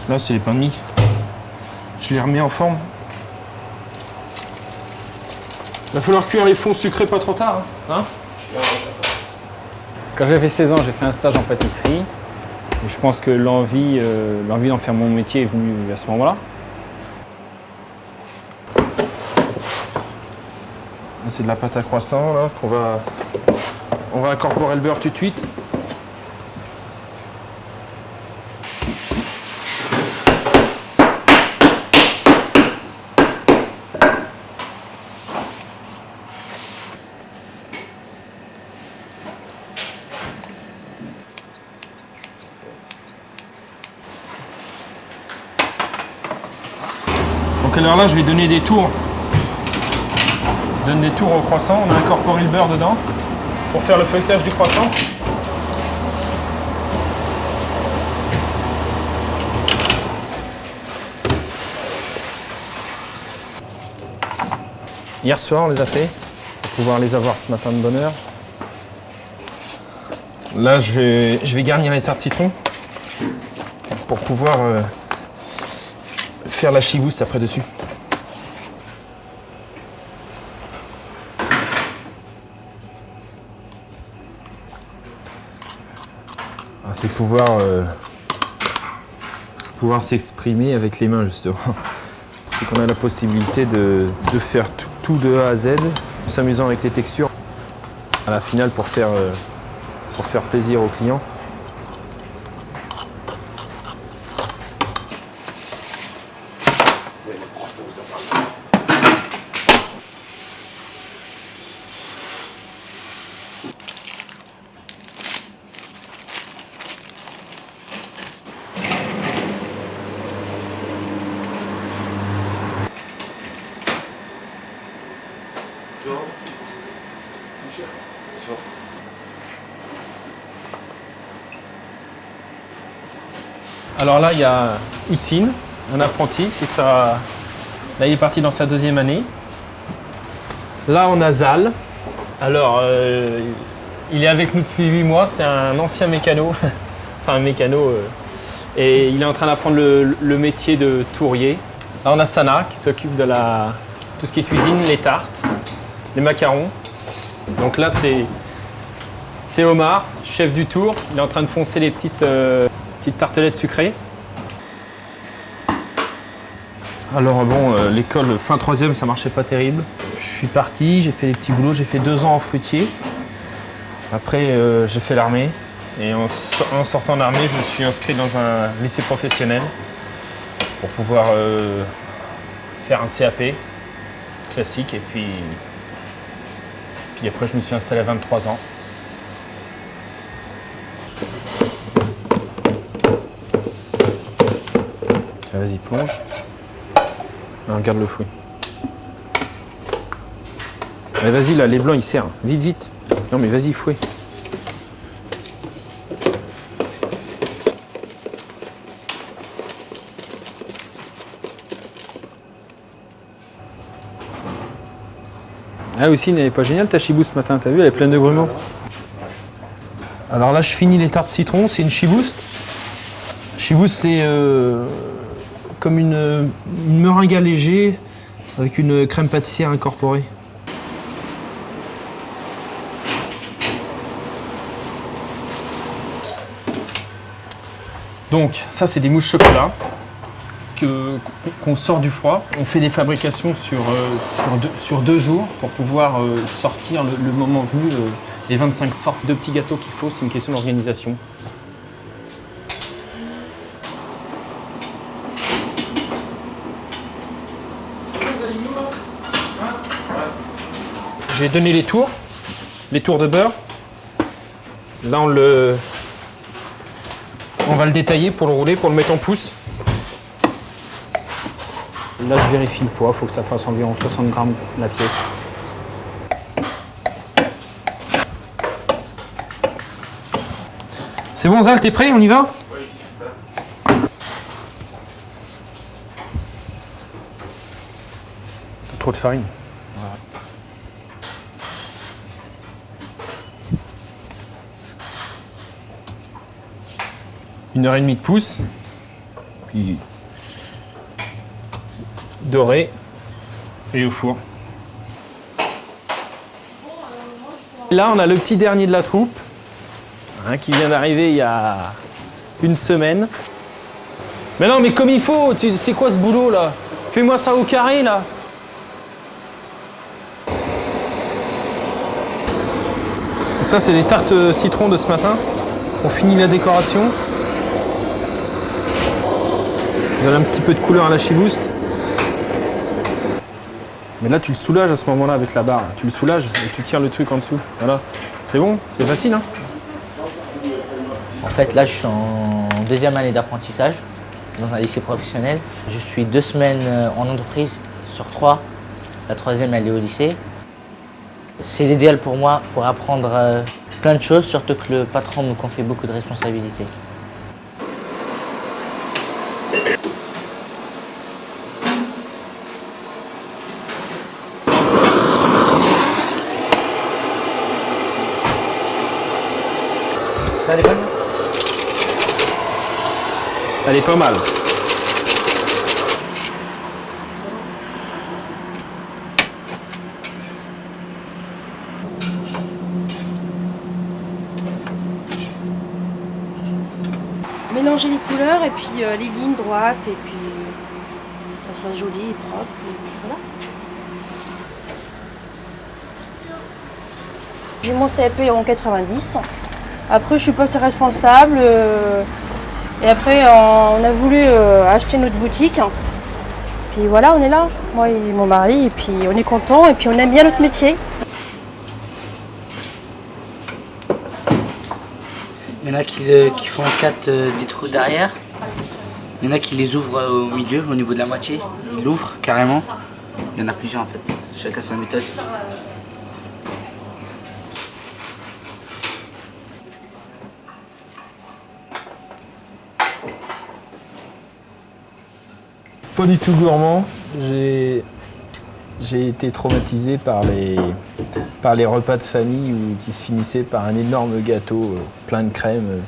Là, c'est les pains de mie. Je les remets en forme. Il va falloir cuire les fonds sucrés pas trop tard. Hein. Quand j'avais 16 ans, j'ai fait un stage en pâtisserie. Et je pense que l'envie d'en faire mon métier est venue à ce moment-là. C'est de la pâte à croissant là qu'on va... On va incorporer le beurre tout de suite. Donc alors là, je vais donner des tours. Je donne des tours au croissant. On a incorporé le beurre dedans pour faire le feuilletage du croissant. Hier soir, on les a fait pour pouvoir les avoir ce matin de bonne heure. Là, je vais garnir les tartes citron pour pouvoir faire la chibouste après dessus. C'est pouvoir s'exprimer avec les mains justement. C'est qu'on a la possibilité de faire tout de A à Z, en s'amusant avec les textures à la finale pour faire plaisir aux clients. Alors là, il y a Houssine, un apprenti, c'est ça. Là, il est parti dans sa 2e année. Là, on a Zal. Alors, il est avec nous depuis 8 mois, c'est un ancien mécano, enfin un mécano, et il est en train d'apprendre le métier de tourrier. Là, on a Sana qui s'occupe de tout ce qui est cuisine, les tartes, les macarons. Donc là, c'est Omar, chef du tour. Il est en train de foncer les petites tartelettes sucrées. Alors bon, l'école fin 3e, ça marchait pas terrible. Je suis parti, j'ai fait des petits boulots, j'ai fait 2 ans en fruitier. Après, j'ai fait l'armée. Et en sortant de l'armée, je me suis inscrit dans un lycée professionnel pour pouvoir faire un CAP classique. Et puis après, je me suis installé à 23 ans. Vas-y, plonge. Non, regarde le fouet. Mais vas-y, là, les blancs, ils serrent. Vite, vite. Non, mais vas-y, fouet. Ah, aussi, elle n'est pas géniale ta chibouste ce matin, t'as vu, elle est pleine de grumeaux. Alors là, je finis les tartes citron, c'est une chibouste. Chibouste, c'est comme une meringue allégée avec une crème pâtissière incorporée. Donc ça, c'est des mousses chocolat qu'on sort du froid. On fait des fabrications sur 2 jours pour pouvoir sortir le moment venu les 25 sortes de petits gâteaux qu'il faut. C'est une question d'organisation. J'ai donné les tours de beurre. Là, on va le détailler pour le rouler, pour le mettre en pouce. Là, je vérifie le poids, il faut que ça fasse environ 60 grammes la pièce. C'est bon, Zal, t'es prêt? On y va? Oui, super. Trop de farine. Voilà. Une heure et demie de pouce. puis doré et au four. Là, on a le petit dernier de la troupe, hein, qui vient d'arriver il y a une semaine. Mais non, mais comme il faut, c'est quoi ce boulot là? Fais-moi ça au carré là. Donc ça, c'est les tartes citron de ce matin. On finit la décoration. On donne un petit peu de couleur à la chibouste. Mais là, tu le soulages à ce moment-là avec la barre. Tu le soulages et tu tires le truc en dessous. Voilà. C'est bon, c'est facile, hein? En fait, là, je suis en deuxième année d'apprentissage dans un lycée professionnel. Je suis 2 semaines en entreprise sur 3. La troisième, elle est au lycée. C'est l'idéal pour moi pour apprendre plein de choses, surtout que le patron me confie beaucoup de responsabilités. Ça, elle est pas mal. Elle est pas mal. Mélanger les couleurs et puis les lignes droites et puis que ça soit joli et propre et puis voilà. J'ai mon CAP en 90. Après je suis passée responsable et après on a voulu acheter notre boutique. Puis voilà, on est là, moi et mon mari, et puis on est content et puis on aime bien notre métier. Il y en a qui font 4 des trous derrière. Il y en a qui les ouvrent au milieu, au niveau de la moitié. Ils l'ouvrent carrément. Il y en a plusieurs en fait. Chacun sa méthode. Pas du tout gourmand. J'ai été traumatisé par les repas de famille qui se finissaient par un énorme gâteau plein de crème,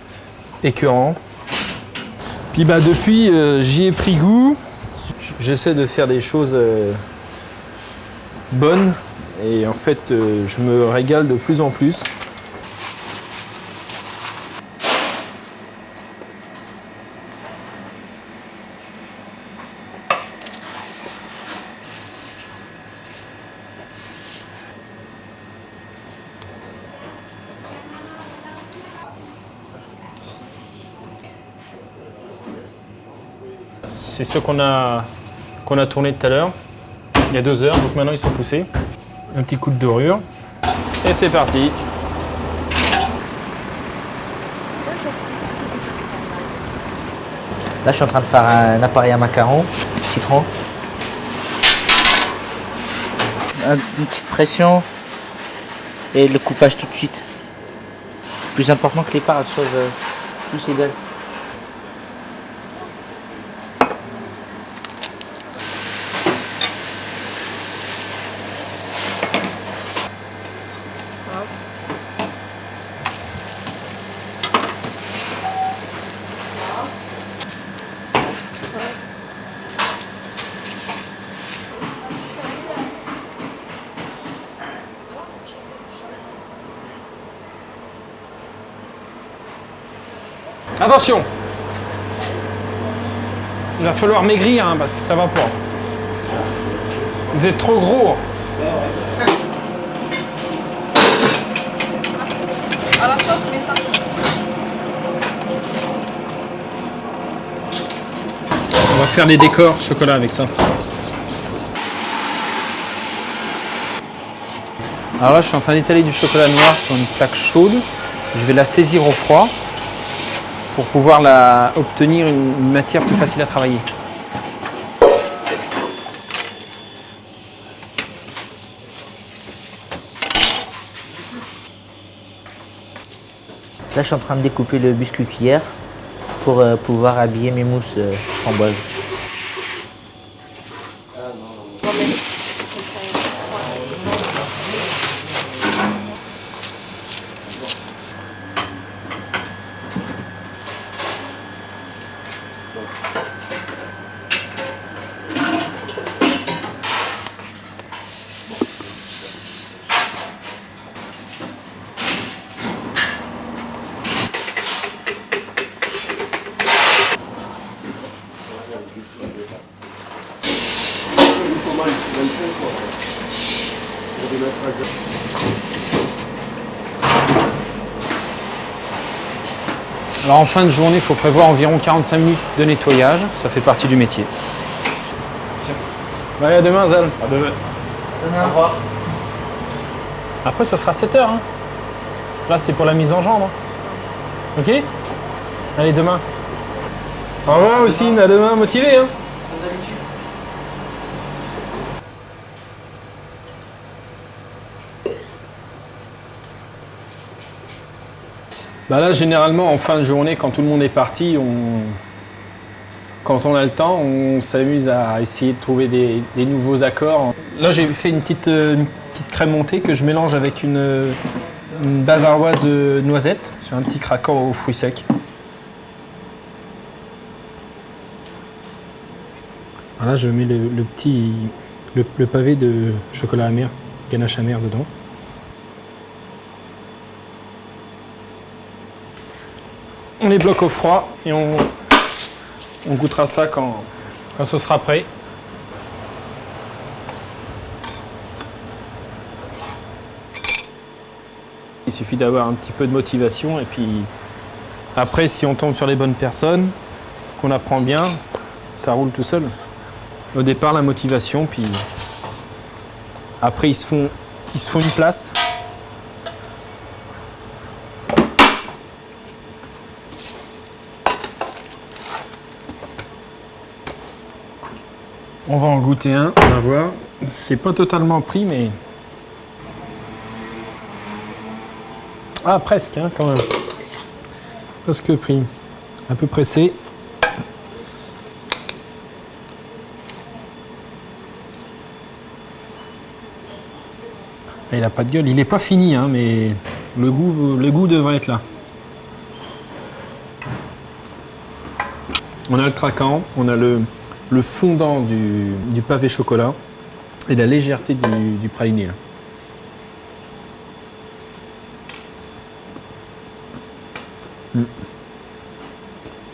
écœurant. Puis bah depuis, j'y ai pris goût. J'essaie de faire des choses bonnes et en fait, je me régale de plus en plus. C'est ceux qu'on a tourné tout à l'heure, il y a 2 heures, donc maintenant ils sont poussés. Un petit coup de dorure, et c'est parti. Là, je suis en train de faire un appareil à macarons, citron. Une petite pression et le coupage tout de suite. Plus important que les parts soient plus égales. Attention! Il va falloir maigrir hein, parce que ça va pas. Vous êtes trop gros. On va faire des décors chocolat avec ça. Alors là, je suis en train d'étaler du chocolat noir sur une plaque chaude. Je vais la saisir au froid pour pouvoir obtenir une matière plus facile à travailler. Là, je suis en train de découper le biscuit cuillère pour pouvoir habiller mes mousses framboises. Alors en fin de journée, il faut prévoir environ 45 minutes de nettoyage. Ça fait partie du métier. Ouais, à demain, Zal. À demain. Demain. Au revoir. Après, ce sera 7 heures. Hein. Là, c'est pour la mise en jambe. Hein. Ok? Allez, demain. Au revoir, Houssine. À demain, motivé. Hein. Bah là, généralement, en fin de journée, quand tout le monde est parti, quand on a le temps, on s'amuse à essayer de trouver des nouveaux accords. Là, j'ai fait une petite crème montée que je mélange avec une bavaroise noisette sur un petit craquant aux fruits secs. Alors là, je mets le pavé de chocolat amer, ganache amère dedans. On les bloque au froid et on goûtera ça quand ce sera prêt. Il suffit d'avoir un petit peu de motivation et puis après, si on tombe sur les bonnes personnes, qu'on apprend bien, ça roule tout seul. Au départ, la motivation, puis après, ils se font une place. On va en goûter un, on va voir. C'est pas totalement pris, mais... Ah, presque, hein, quand même. Presque pris. Un peu pressé. Il n'a pas de gueule. Il n'est pas fini, hein, mais le goût devrait être là. On a le craquant, on a le fondant du pavé chocolat et la légèreté du praliné. Là.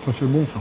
Ça fait bon, ça.